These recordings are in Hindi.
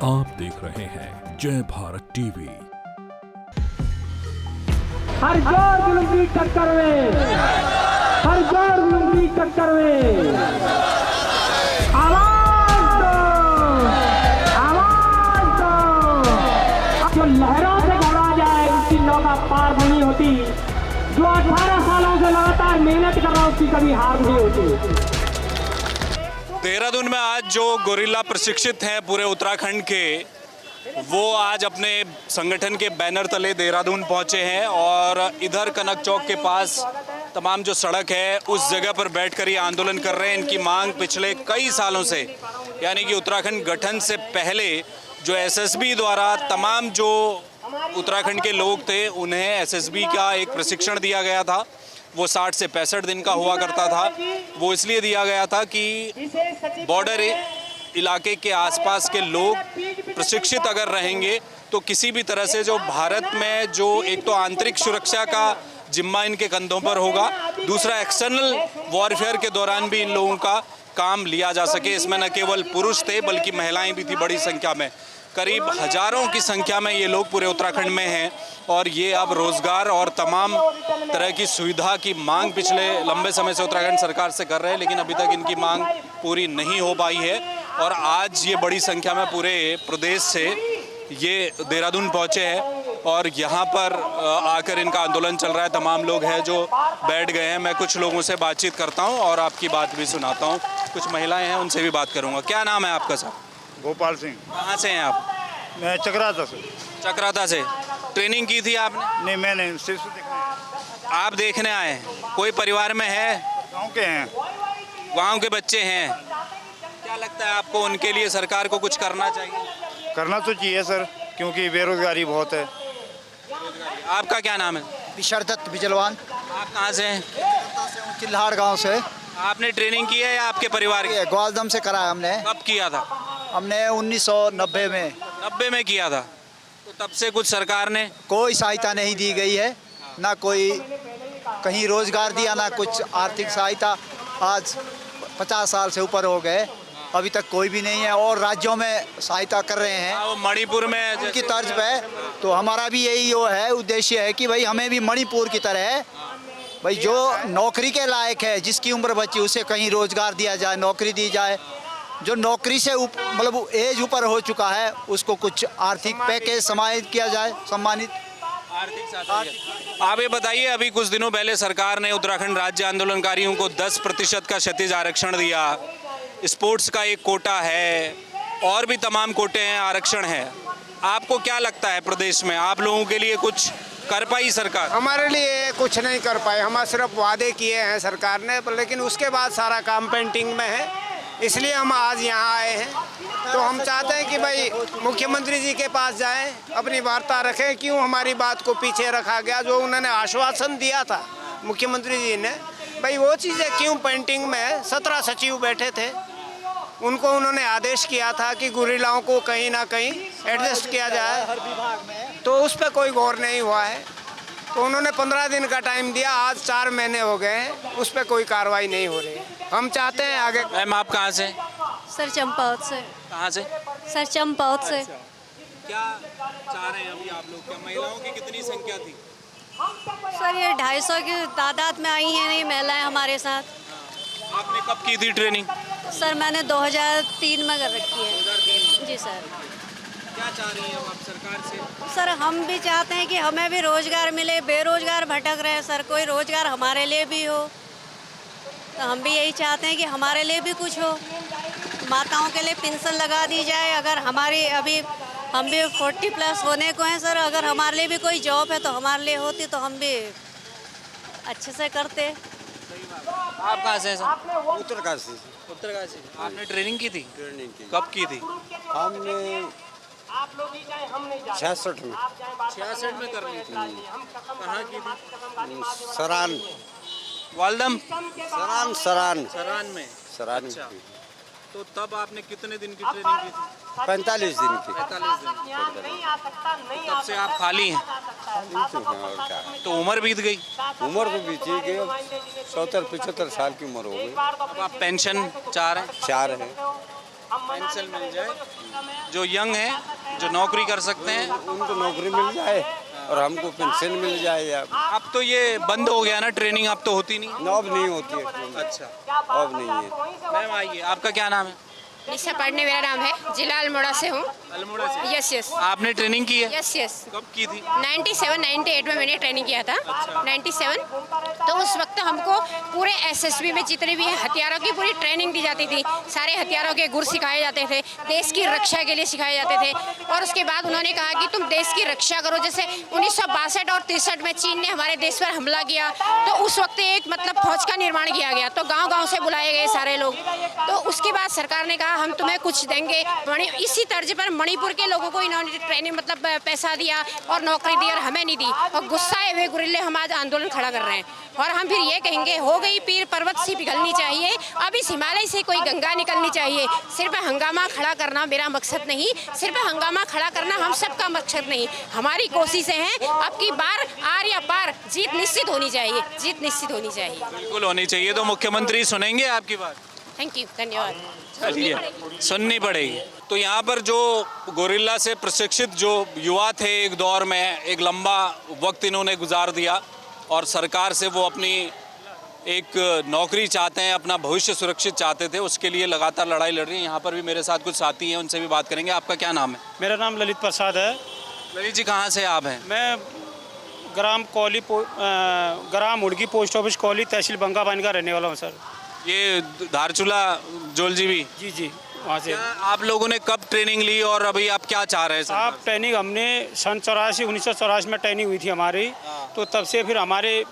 आप देख रहे हैं जय भारत टीवी। हर जोर जुल्म की टक्कर में, हर जोर जुल्म की टक्कर में आवाज दो, आवाज दो। जो लहरों से घबरा जाए उसकी नौका पार नहीं होती। जो 18 सालों से लगातार मेहनत कर रहा है उसकी कभी हार नहीं होती। देहरादून में आज जो गोरिल्ला प्रशिक्षित हैं पूरे उत्तराखंड के, वो आज अपने संगठन के बैनर तले देहरादून पहुंचे हैं और इधर कनक चौक के पास तमाम जो सड़क है उस जगह पर बैठकर ये आंदोलन कर रहे हैं। इनकी मांग पिछले कई सालों से, यानी कि उत्तराखंड गठन से पहले जो एसएसबी द्वारा तमाम जो उत्तराखंड के लोग थे उन्हें एसएसबी का एक प्रशिक्षण दिया गया था। वो 60 से 65 दिन का हुआ करता था। वो इसलिए दिया गया था कि बॉर्डर इलाके के आसपास के लोग प्रशिक्षित अगर रहेंगे तो किसी भी तरह से जो भारत में जो एक तो आंतरिक सुरक्षा का जिम्मा इनके कंधों पर होगा, दूसरा एक्सटर्नल वॉरफेयर के दौरान भी इन लोगों का काम लिया जा सके। इसमें न केवल पुरुष थे बल्कि महिलाएं भी थी बड़ी संख्या में। करीब हजारों की संख्या में ये लोग पूरे उत्तराखंड में हैं और ये अब रोजगार और तमाम तरह की सुविधा की मांग पिछले लंबे समय से उत्तराखंड सरकार से कर रहे हैं, लेकिन अभी तक इनकी मांग पूरी नहीं हो पाई है। और आज ये बड़ी संख्या में पूरे प्रदेश से ये देहरादून पहुंचे हैं और यहाँ पर आकर इनका आंदोलन चल रहा है। तमाम लोग हैं जो बैठ गए हैं। मैं कुछ लोगों से बातचीत करता हूँ और आपकी बात भी सुनाता हूँ। कुछ महिलाएं हैं, उनसे भी बात करूँगा। क्या नाम है आपका साहब? गोपाल सिंह। कहाँ से हैं आप? मैं चक्राता से। चक्राता से। ट्रेनिंग की थी आपने? नहीं, मैंने सिर्फ देखने। आप देखने आए? कोई परिवार में है? गाँव के हैं। गाँव के बच्चे हैं। क्या लगता है आपको उनके लिए सरकार को कुछ करना चाहिए? करना तो चाहिए सर, क्योंकि बेरोजगारी बहुत है। आपका क्या नाम है? विशरदत्त बिजलवान। आप कहाँ से हैं? चिल्हाड़ गांव से। आपने ट्रेनिंग की है या आपके परिवार की? ग्वालदम से करा हमने। कब किया था? हमने 1990 में। 90 में किया था। तो तब से कुछ सरकार ने कोई सहायता नहीं दी गई है, ना कोई कहीं रोजगार दिया, ना कुछ आर्थिक सहायता। आज 50 साल से ऊपर हो गए, अभी तक कोई भी नहीं है। और राज्यों में सहायता कर रहे हैं वो मणिपुर में उनकी तर्ज पे। तो हमारा भी यही वो है, उद्देश्य है कि भाई हमें भी मणिपुर की तरह भाई जो नौकरी के लायक है, जिसकी उम्र बची उसे कहीं रोजगार दिया जाए, नौकरी दी जाए। जो नौकरी से मतलब एज ऊपर हो चुका है उसको कुछ आर्थिक पैकेज समाहित किया जाए, सम्मानित आर्थिक। आप ये बताइए, अभी कुछ दिनों पहले सरकार ने उत्तराखंड राज्य आंदोलनकारियों को 10% का क्षतिज आरक्षण दिया। स्पोर्ट्स का एक कोटा है और भी तमाम कोटे हैं, आरक्षण है। आपको क्या लगता है प्रदेश में आप लोगों के लिए कुछ कर पाई सरकार? हमारे लिए कुछ नहीं कर पाए। हम सिर्फ वादे किए हैं सरकार ने, लेकिन उसके बाद सारा काम पेंडिंग में है। इसलिए हम आज यहाँ आए हैं। तो हम चाहते हैं कि भाई मुख्यमंत्री जी के पास जाएं, अपनी वार्ता रखें। क्यों हमारी बात को पीछे रखा गया? जो उन्होंने आश्वासन दिया था मुख्यमंत्री जी ने, भाई वो चीज़ें क्यों पेंडिंग में है? 17 सचिव बैठे थे, उनको उन्होंने आदेश किया था कि गुरिल्लाओं को कहीं ना कहीं एडजस्ट किया जाए, तो उस पर कोई गौर नहीं हुआ है। तो उन्होंने 15 दिन का टाइम दिया, आज 4 महीने हो गए हैं, उस पर कोई कार्रवाई नहीं हो रही। हम चाहते हैं आगे। मैम आप कहाँ से? सर चंपावत से। कहाँ से? सर चंपावत से। क्या चाह रहे हैं अभी आप लोग? क्या महिलाओं की कितनी संख्या थी? सर ये 250 की तादाद में आई हैं नहीं महिलाएं हमारे साथ। आपने कब की थी ट्रेनिंग? सर मैंने 2003 में कर रखी है। 2003। जी सर। क्या चाह रही हैं आप सरकार से? सर हम भी चाहते हैं कि हमें भी रोजगार मिले। बेरोजगार भटक रहे हैं सर, कोई रोजगार हमारे लिए भी हो। तो हम भी यही चाहते हैं कि हमारे लिए भी कुछ हो। माताओं के लिए पेंशन लगा दी जाए। अगर हमारी अभी हम भी 40+ होने को हैं सर, अगर हमारे लिए भी कोई जॉब है तो हमारे लिए होती तो हम भी अच्छे से करते। आप कहाँ से हैं सर? उत्तरकाशी। उत्तरकाशी। आपने ट्रेनिंग की थी? ट्रेनिंग की। कब की थी? हमने 66 में। 66 में कर ली थी। कहाँ की थी? सरान। वालदम? सरान में। सरान अच्छा। की। तो तब आपने कितने दिन की ट्रेनिंग की थी? 45 दिन की। 45 दिन। तब से आप खाली हैं? तो उम्र बीत गई? उम्र तो बीती गई, 74-75 साल की उम्र हो गई। अब आप पेंशन चाह रहे हैं? 4 है। पेंशन मिल जाए, जो यंग हैं जो नौकरी कर सकते हैं। उनको नौकरी मिल जाए और हमको पेंशन मिल जाए। अब तो ये बंद हो गया ना, ट्रेनिंग अब तो होती नहीं। अब नहीं होती है। अच्छा, अब नहीं है। मैम आइए, आपका क्या नाम है? निशा पांडे मेरा नाम है, जिला अल्मोड़ा से हूँ। अल्मोड़ा से? यस यस आपने ट्रेनिंग की है? Yes yes. कब की थी? 97-98 में मैंने ट्रेनिंग किया था। 97 तो उस वक्त हमको पूरे एसएसबी में जितने भी हथियारों की पूरी ट्रेनिंग दी जाती थी। सारे हथियारों के गुर सिखाए जाते थे, देश की रक्षा के लिए सिखाए जाते थे। और उसके बाद उन्होंने कहा कि तुम देश की रक्षा करो। जैसे 1962 और 63 में चीन ने हमारे देश पर हमला किया, तो उस वक्त एक मतलब फौज का निर्माण किया गया, तो गाँव-गाँव से बुलाए गए सारे लोग। तो उसके बाद सरकार ने कहा हम तुम्हें कुछ देंगे। इसी तर्ज पर मणिपुर के लोगों को इन्होंने ट्रेनिंग मतलब पैसा दिया और नौकरी दी और हमें नहीं दी। और गुस्साए हुए गुरिल्ले हम आज आंदोलन खड़ा कर रहे हैं। और हम फिर ये कहेंगे, हो गई पीर पर्वत सी पिघलनी चाहिए, अब इस हिमालय से कोई गंगा निकलनी चाहिए। सिर्फ हंगामा खड़ा करना मेरा मकसद नहीं, सिर्फ हंगामा खड़ा करना हम सबका मकसद नहीं। हमारी कोशिशें हैं, अब की बार आर या पार जीत निश्चित होनी चाहिए, जीत निश्चित होनी चाहिए। बिल्कुल होनी चाहिए। तो मुख्यमंत्री सुनेंगे आपकी बात? थैंक यू, धन्यवाद। चलिए, सुननी पड़ेगी। तो यहाँ पर जो गोरिल्ला से प्रशिक्षित जो युवा थे, एक दौर में एक लंबा वक्त इन्होंने गुजार दिया और सरकार से वो अपनी एक नौकरी चाहते हैं, अपना भविष्य सुरक्षित चाहते थे, उसके लिए लगातार लड़ाई लड़ रही हैं। यहाँ पर भी मेरे साथ कुछ साथी हैं, उनसे भी बात करेंगे। आपका क्या नाम है? मेरा नाम ललित प्रसाद है। ललित जी, कहाँ से आप हैं? मैं ग्राम उड़गी पोस्ट ऑफिस कौली तहसील बंगाबानी का रहने वाला हूँ सर। ये धारचूला जोलजीबी? जी, वहाँ से। आप लोगों ने कब ट्रेनिंग ली और अभी आप क्या चाह रहे हैं सर? आप ट्रेनिंग हमने सन 1984 में ट्रेनिंग हुई थी हमारी, तो तब से फिर हमारे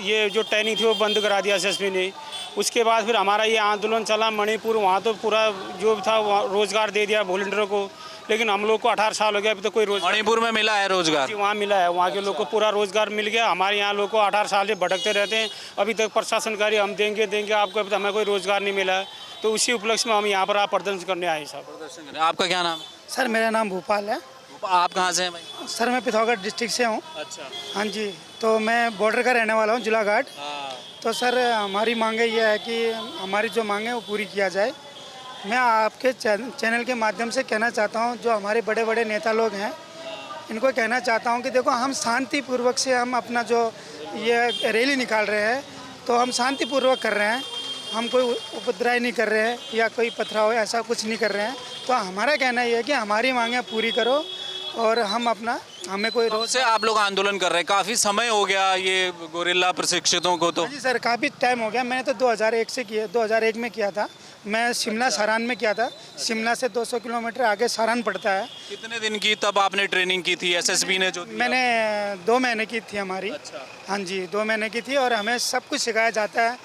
ये जो ट्रेनिंग थी वो बंद करा दिया एसएसबी ने। उसके बाद फिर हमारा ये आंदोलन चला मणिपुर, वहाँ तो पूरा जो था रोज़गार दे दिया वॉलंटियरों को, लेकिन हम लोग को 18 साल हो गया, अभी तो कोई रोजगार। मणिपुर में मिला है रोजगार? वहाँ मिला है, वहाँ के लोग को पूरा रोजगार मिल गया। हमारे यहाँ लोग को 18 साल से भटकते रहते हैं, अभी तक प्रशासन कार्य हम देंगे आपको, अभी तक हमें कोई रोजगार नहीं मिला है। तो उसी उपलक्ष्य में हम यहाँ पर आप प्रदर्शन करने आए साहब। आपका क्या नाम है? सर मेरा नाम भोपाल है। आप कहाँ से हैं भाई? सर मैं पिथौरागढ़ डिस्ट्रिक्ट से हूँ। अच्छा। हाँ जी, तो मैं बॉर्डर का रहने वाला हूँ, जुलाघाट। तो सर हमारी मांगे ये है कि हमारी जो मांगे वो पूरी किया जाए। मैं आपके चैनल के माध्यम से कहना चाहता हूँ, जो हमारे बड़े बड़े नेता लोग हैं, इनको कहना चाहता हूँ कि देखो, हम शांतिपूर्वक से हम अपना जो ये रैली निकाल रहे हैं, तो हम शांतिपूर्वक कर रहे हैं, हम कोई उपद्रव नहीं कर रहे हैं या कोई पथराव ऐसा कुछ नहीं कर रहे हैं। तो हमारा कहना ये है कि हमारी मांगें पूरी करो और हम अपना, हमें कोई रोज से आप लोग आंदोलन कर रहे हैं, काफ़ी समय हो गया ये गोरिल्ला प्रशिक्षितों को। तो जी सर, काफ़ी टाइम हो गया। मैंने तो 2001 से किया, 2001 में किया था। मैं शिमला सारान में किया था। शिमला से 200 किलोमीटर आगे सारान पड़ता है। कितने दिन की तब आपने ट्रेनिंग की थी एसएसबी ने? जो मैंने 2 महीने की थी हमारी। अच्छा। हाँ जी, 2 महीने की थी और हमें सब कुछ सिखाया जाता है,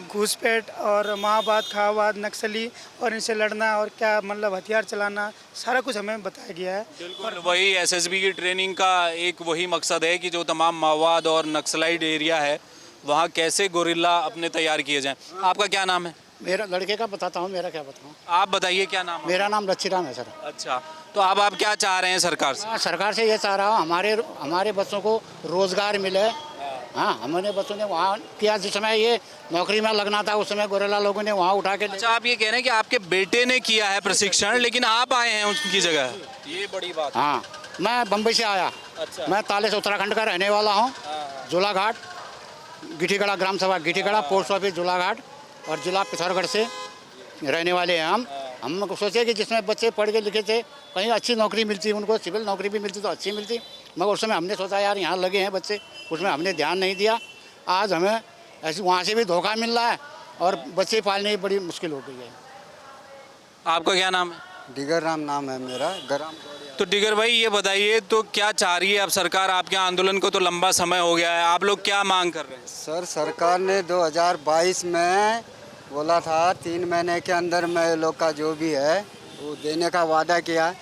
घूसपैठ और माओवाद, खावाद, नक्सली और इनसे लड़ना और क्या मतलब हथियार चलाना, सारा कुछ हमें बताया गया है। बिल्कुल वही एसएसबी की ट्रेनिंग का एक वही मकसद है कि जो तमाम माओवाद और नक्सलाइट एरिया है वहाँ कैसे गोरिल्ला अपने तैयार किए जाएं। आपका क्या नाम है? मेरा लड़के का बताता हूँ, मेरा क्या बताऊँ। आप बताइए क्या नाम है? मेरा नाम लच्छीराम है सर। अच्छा, तो अब आप क्या चाह रहे हैं सरकार से? सरकार से ये चाह रहा हूँ हमारे बच्चों को रोजगार मिले। हाँ, हमारे बच्चों ने वहाँ किया, जिस समय ये नौकरी में लगना था उस समय गोरिल्ला लोगों ने वहाँ उठा के। अच्छा, आप ये कह रहे हैं कि आपके बेटे ने किया है प्रशिक्षण, लेकिन आप आए हैं उनकी जगह, ये बड़ी बात। हाँ, मैं बम्बई से आया। अच्छा। मैं ताले से उत्तराखंड का रहने वाला हूँ। जुलाघाट, गिठीगढ़ा ग्राम सभा गिठीगढ़ा, पोस्ट ऑफिस जुलाघाट और जिला पिथौरागढ़ से रहने वाले हैं हम सोचे कि जिसमें बच्चे पढ़ के लिखे थे, कहीं अच्छी नौकरी मिलती, उनको सिविल नौकरी भी मिलती तो अच्छी मिलती, मगर उस समय हमने सोचा यार यहाँ लगे हैं बच्चे, उसमें हमने ध्यान नहीं दिया। आज हमें ऐसे वहाँ से भी धोखा मिल रहा है और बच्चे पालने की बड़ी मुश्किल हो गई है। आपका क्या नाम है? डिगर राम नाम है मेरा, गरम। तो डिगर भाई ये बताइए, तो क्या चाह रही है अब सरकार? आपके आंदोलन को तो लंबा समय हो गया है, आप लोग क्या मांग कर रहे हैं? सर, सरकार ने 2022 में बोला था 3 महीने के अंदर में लोग का जो भी है वो देने का वादा किया।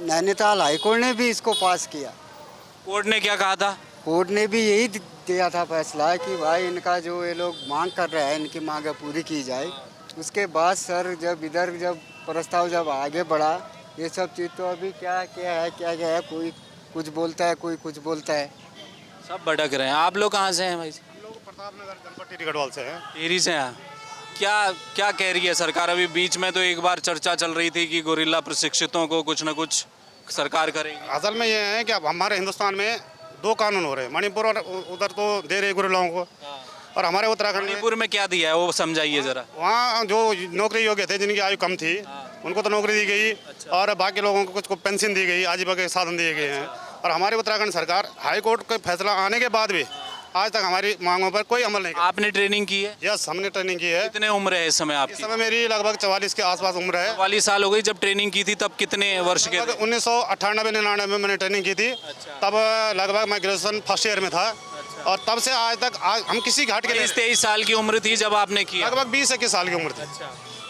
नैनीताल हाईकोर्ट ने भी इसको पास किया। कोर्ट ने क्या कहा था? कोर्ट ने भी यही दिया था फैसला कि भाई इनका जो ये लोग मांग कर रहे हैं, इनकी मांग पूरी की जाए। उसके बाद सर जब प्रस्ताव जब आगे बढ़ा, ये सब चीज़ तो अभी क्या है, कोई कुछ बोलता है, कोई कुछ बोलता है, सब भटक रहे हैं। आप लोग कहाँ से हैं भाई? हम लोग प्रताप नगर जनपद टिकटवाल से हैं। टिहरी से हैं। क्या क्या कह रही है सरकार? अभी बीच में तो एक बार चर्चा चल रही थी कि गोरिल्ला प्रशिक्षितों को कुछ ना कुछ सरकार करेगी। असल में ये है कि अब हमारे हिंदुस्तान में 2 कानून हो रहे हैं, मणिपुर और उधर तो दे रहे गोरिल्लाओं को, और हमारे उत्तराखंड मणिपुर में क्या दिया है वो समझाइए जरा। वहाँ जो नौकरी योग्य थे, जिनकी आयु कम थी, उनको तो नौकरी दी गई। और बाकी लोगों को कुछ को पेंशन दी गई, आजीविका के साधन दिए गए हैं। और हमारी उत्तराखंड सरकार हाई कोर्ट का फैसला आने के बाद भी आज तक हमारी मांगों पर कोई अमल नहीं। आपने ट्रेनिंग की है? यस, हमने ट्रेनिंग की है। कितने उम्र है इस समय आपकी? इस समय मेरी लगभग 44 के आसपास उम्र है। 44 साल हो गई। जब ट्रेनिंग की थी तब कितने वर्ष के थे? 1998-99 में मैंने ट्रेनिंग की थी। तब लगभग मैं ग्रेजुएशन फर्स्ट ईयर में था। और तब से आज तक हम किसी घाट के 23 साल की उम्र थी जब आपने किया? लगभग 20-21 साल की उम्र थी।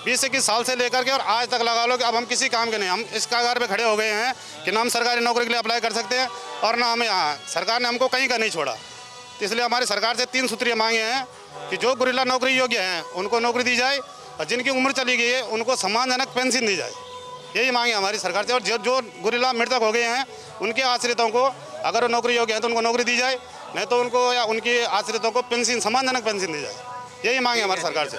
20-21 साल से लेकर के और आज तक लगा लो कि अब हम किसी काम के नहीं, हम इस कगार पे खड़े हो गए हैं कि ना हम सरकारी नौकरी के लिए अप्लाई कर सकते हैं और ना हमें यहाँ सरकार ने हमको कहीं का नहीं छोड़ा। तो इसलिए हमारी सरकार से 3 सूत्रीय मांगे हैं कि जो गोरिल्ला नौकरी योग्य हैं उनको नौकरी दी जाए, और जिनकी उम्र चली गई है उनको सम्मानजनक पेंशन दी जाए। यही मांगे हमारी सरकार से। और जो गोरिल्ला मृतक हो गए हैं उनके आश्रितों को, अगर वो नौकरी योग्य हैं तो उनको नौकरी दी जाए, नहीं तो उनको या उनके आश्रितों को पेंशन, सम्मानजनक पेंशन दी जाए। यही मांगे हमारी सरकार से।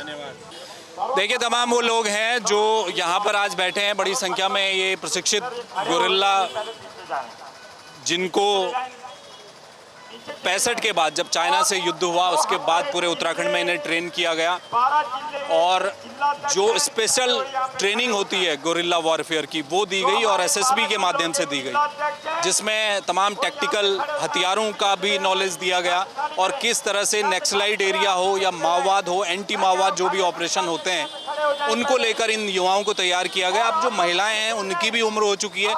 देखिए, तमाम वो लोग हैं जो यहाँ पर आज बैठे हैं, बड़ी संख्या में ये प्रशिक्षित गोरिल्ला, जिनको 65 के बाद जब चाइना से युद्ध हुआ उसके बाद पूरे उत्तराखंड में इन्हें ट्रेन किया गया। और जो स्पेशल ट्रेनिंग होती है गोरिल्ला वॉरफेयर की वो दी गई और एसएसबी के माध्यम से दी गई, जिसमें तमाम टैक्टिकल हथियारों का भी नॉलेज दिया गया और किस तरह से नक्सलाइट एरिया हो या माओवाद हो, एंटी माओवाद जो भी ऑपरेशन होते हैं उनको लेकर इन युवाओं को तैयार किया गया। अब जो महिलाएं हैं उनकी भी उम्र हो चुकी है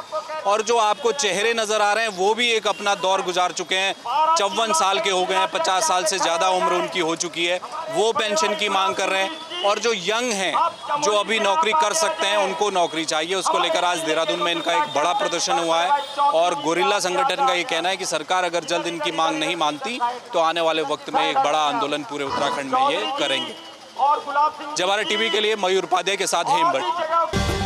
और जो आपको चेहरे नज़र आ रहे हैं वो भी एक अपना दौर गुजार चुके हैं। 54 साल के हो गए हैं, 50 साल से ज़्यादा उम्र उनकी हो चुकी है, वो पेंशन की मांग कर रहे हैं। और जो यंग हैं, जो अभी नौकरी कर सकते हैं, उनको नौकरी चाहिए। उसको लेकर आज देहरादून में इनका एक बड़ा प्रदर्शन हुआ है और गोरिल्ला संगठन का ये कहना है कि सरकार अगर जल्द इनकी मांग नहीं मानती तो आने वाले वक्त में एक बड़ा आंदोलन पूरे उत्तराखंड में ये करेंगे। जवाहर टीवी के लिए मयूर उपाध्याय के साथ हेमभट्ट।